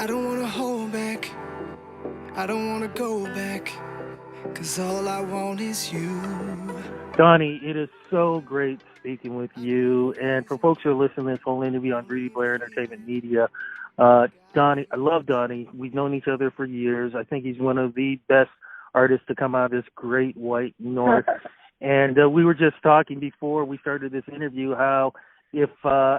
I don't wanna hold back, I don't wanna go back, 'cause all I want is you. Donny, it is so great speaking with you. And for folks who are listening to this whole interview on Rudy Blair Entertainment Media, Donny, I love Donny. We've known each other for years. I think he's one of the best artists to come out of this great white north. And we were just talking before we started this interview how if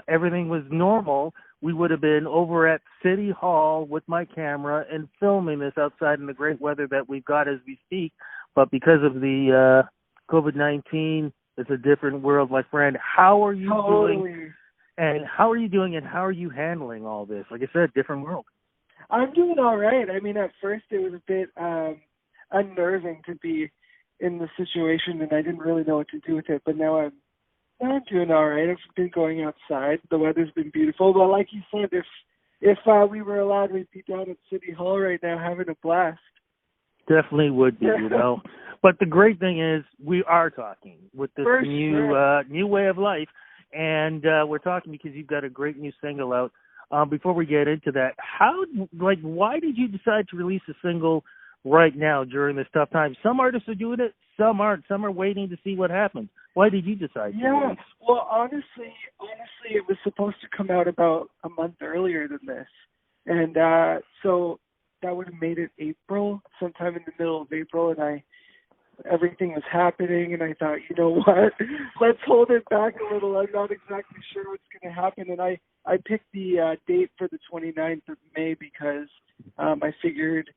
everything was normal, we would have been over at City Hall with my camera and filming this outside in the great weather that we've got as we speak. But because of the COVID-19, it's a different world, my friend. How are you doing? And how are you doing and how are you handling all this? Like I said, different world. I'm doing all right. I mean, at first it was a bit unnerving to be in the situation, and I didn't really know what to do with it. But now I'm doing all right. I've been going outside. The weather's been beautiful. But like you said, if we were allowed, we'd be down at City Hall right now having a blast. Definitely would be, you know. But the great thing is we are talking with this new way of life. And we're talking because you've got a great new single out. Before we get into that, why did you decide to release a single right now during this tough time? Some artists are doing it, some aren't. Some are waiting to see what happens. Why did you decide to release? Well, honestly, it was supposed to come out about a month earlier than this. And so that would have made it April, sometime in the middle of April, and everything was happening, and I thought, you know what, let's hold it back a little. I'm not exactly sure what's going to happen, and I picked the date for the 29th of May because I figured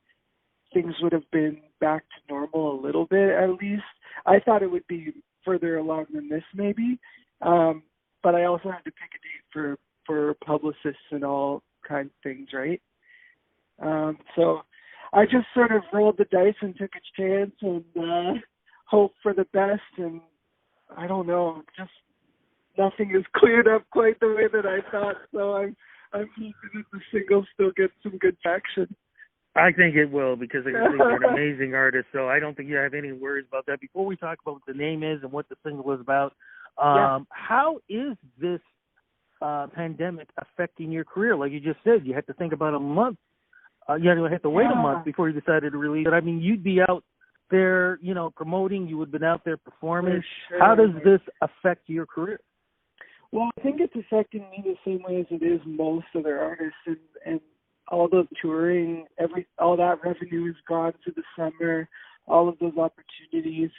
things would have been back to normal a little bit at least. I thought it would be further along than this maybe, but I also had to pick a date for publicists and all kinds of things, right? So I just sort of rolled the dice and took a chance and hoped for the best. And I don't know, just nothing is cleared up quite the way that I thought. So I'm hoping that the single still gets some good traction. I think it will because I think you're an amazing artist. So I don't think you have any worries about that. Before we talk about what the name is and what the single is about, how is this pandemic affecting your career? Like you just said, you had to think about a month. You had to wait a month before you decided to release it. I mean, you'd be out there, promoting. You would have been out there performing. Sure. How does this affect your career? Well, I think it's affecting me the same way as it is most other artists, and all the touring, all that revenue is gone for the summer, all of those opportunities.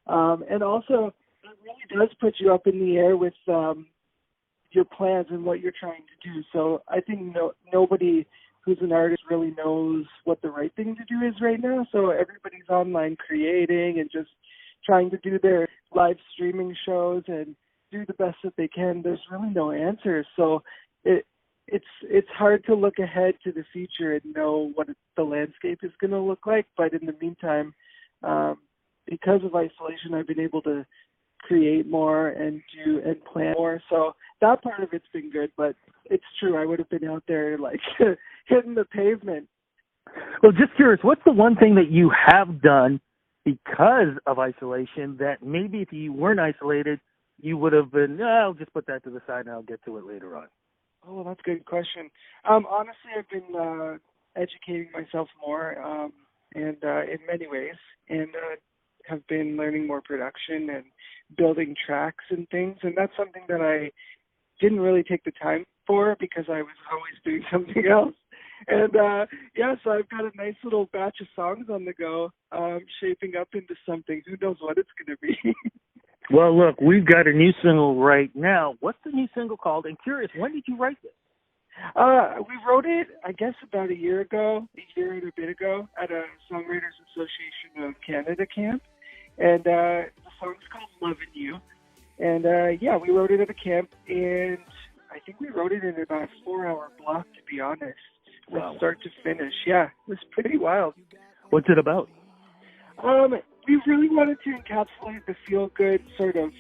And also, it really does put you up in the air with your plans and what you're trying to do. So I think nobody who's an artist really knows what the right thing to do is right now. So everybody's online creating and just trying to do their live streaming shows and do the best that they can. There's really no answers. So it's hard to look ahead to the future and know what the landscape is going to look like. But in the meantime, because of isolation, I've been able to create more and do and plan more. So that part of it's been good, but it's true. I would have been out there like hitting the pavement. Well, just curious, what's the one thing that you have done because of isolation that maybe if you weren't isolated, you would have been, I'll just put that to the side and I'll get to it later on? Oh, that's a good question. Honestly, I've been educating myself more and in many ways, and have been learning more production and building tracks and things. And that's something that I didn't really take the time for because I was always doing something else. And so I've got a nice little batch of songs on the go, shaping up into something. Who knows what it's going to be? Well, look, we've got a new single right now. What's the new single called? And curious, when did you write this? We wrote it, I guess, about a year and a bit ago at a Songwriters Association of Canada camp. And the song's called Lovin You. And, we wrote it at a camp, and I think we wrote it in about a 4-hour block, to be honest, from start to finish. Yeah, it was pretty wild. What's it about? We really wanted to encapsulate the feel-good sort of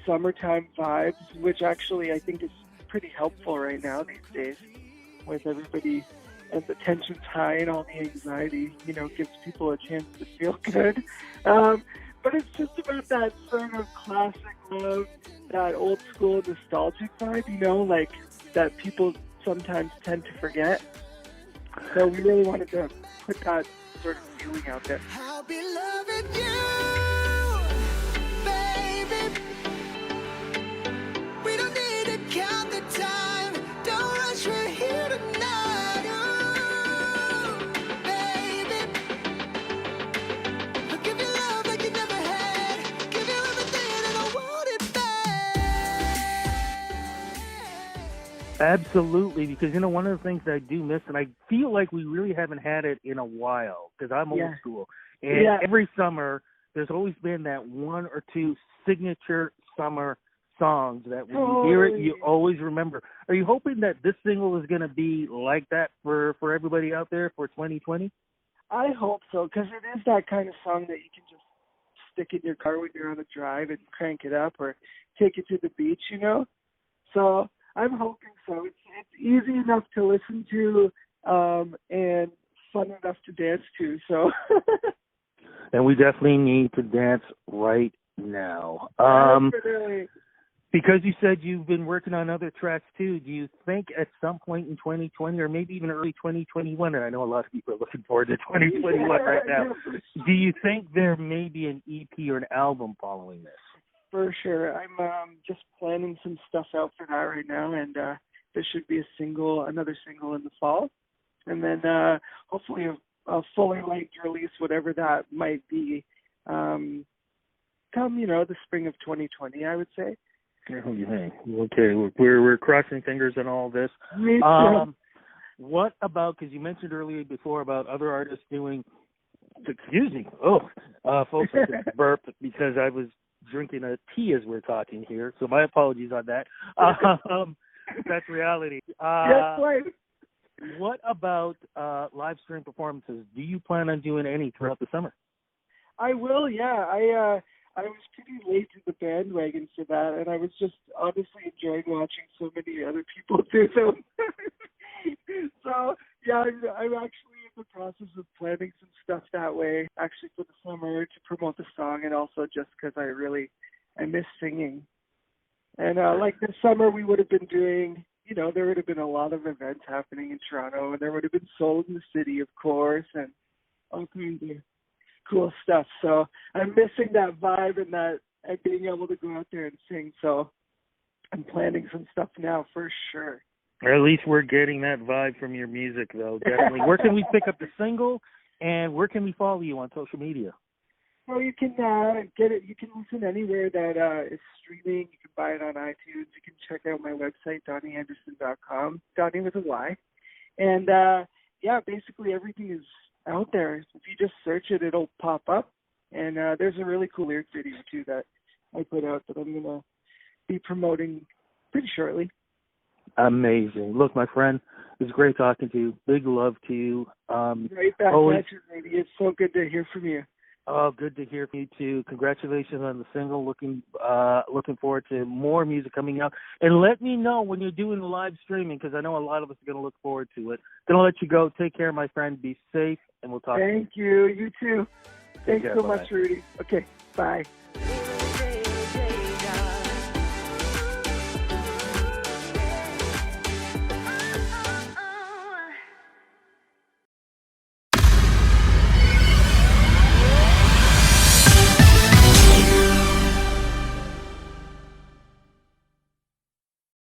summertime vibes, which actually I think is pretty helpful right now these days with everybody, as the tension's high and all the anxiety, gives people a chance to feel good. But it's just about that sort of classic love, that old school nostalgic vibe, like that people sometimes tend to forget. So we really wanted to put that sort of feeling out there. I'll be loving you, baby. We don't need to count the time. Don't rush, we're here tonight. Ooh, baby. I'll give you love like you never had. Give you everything and I want it back. Absolutely, because one of the things that I do miss, and I feel like we really haven't had it in a while, because I'm old school, and every summer there's always been that one or two signature summer songs that when you hear it, you always remember. Are you hoping that this single is going to be like that for everybody out there for 2020? I hope so, because it is that kind of song that you can just stick in your car when you're on a drive and crank it up, or take it to the beach, So I'm hoping so. It's easy enough to listen to and fun enough to dance to. So. And we definitely need to dance right now. Definitely. Because you said you've been working on other tracks too, do you think at some point in 2020 or maybe even early 2021, and I know a lot of people are looking forward to 2021 right now, do you think there may be an EP or an album following this? For sure. I'm just planning some stuff out for that right now, and there should be another single in the fall. And then hopefully a fully length release, whatever that might be, come, the spring of 2020, I would say. Okay, we're crossing fingers on all this. Me too. What about, because you mentioned earlier before about other artists doing, excuse me, folks, I just burped because I was drinking a tea as we're talking here, so my apologies on that. That's reality. Yes, right. What about live stream performances? Do you plan on doing any throughout the summer? I will, yeah. I was pretty late to the bandwagon for that, and I was just honestly enjoying watching so many other people do them. So, yeah, I'm actually in the process of planning some stuff that way, actually for the summer to promote the song, and also just because I miss singing. And like this summer, we would have been doing, there would have been a lot of events happening in Toronto, and there would have been Soul in the City, of course, and all kinds of cool stuff. So I'm missing that vibe and being able to go out there and sing. So I'm planning some stuff now for sure. Or at least we're getting that vibe from your music, though. Definitely. Where can we pick up the single, and where can we follow you on social media? Well, you can get it. You can listen anywhere that is streaming. You can buy it on iTunes. You can check out my website, DonnyAnderson.com. Donny with a Y. And basically everything is out there. If you just search it, it'll pop up. And there's a really cool lyric video too that I put out that I'm gonna be promoting pretty shortly. Amazing. Look, my friend, it was great talking to you. Big love to you. Right back at you, lady. It's so good to hear from you. Oh, good to hear from you too. Congratulations on the single. Looking forward to more music coming out. And let me know when you're doing the live streaming, because I know a lot of us are going to look forward to it. Going to let you go. Take care, my friend. Be safe, and we'll talk. Thank you. You too. Thanks so much, Rudy. Okay, bye.